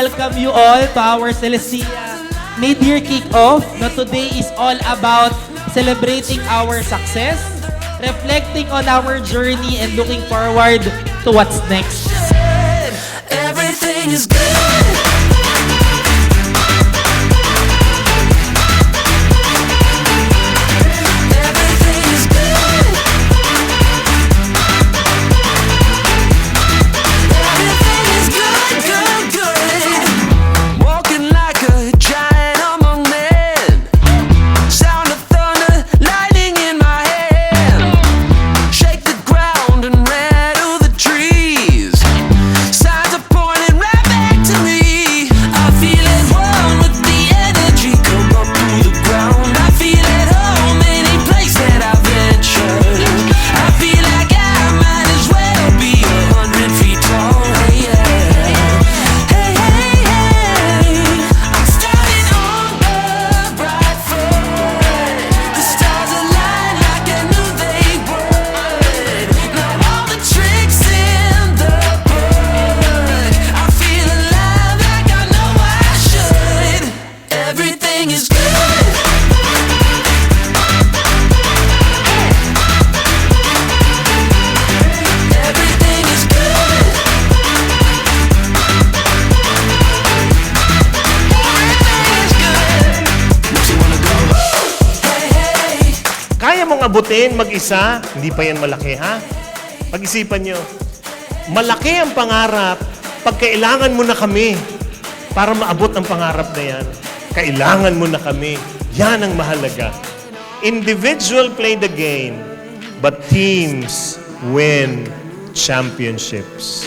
welcome you all to our Celestia mid-year kick-off. Now today is all about celebrating our success, reflecting on our journey, and looking forward to what's next. Everything is good. Kaya mong abutin mag-isa, hindi pa yan malaki, ha? Pag-isipan nyo, malaki ang pangarap pag kailangan mo na kami para maabot ang pangarap na yan. Kailangan mo na kami. Yan ang mahalaga. Individual play the game, but teams win championships.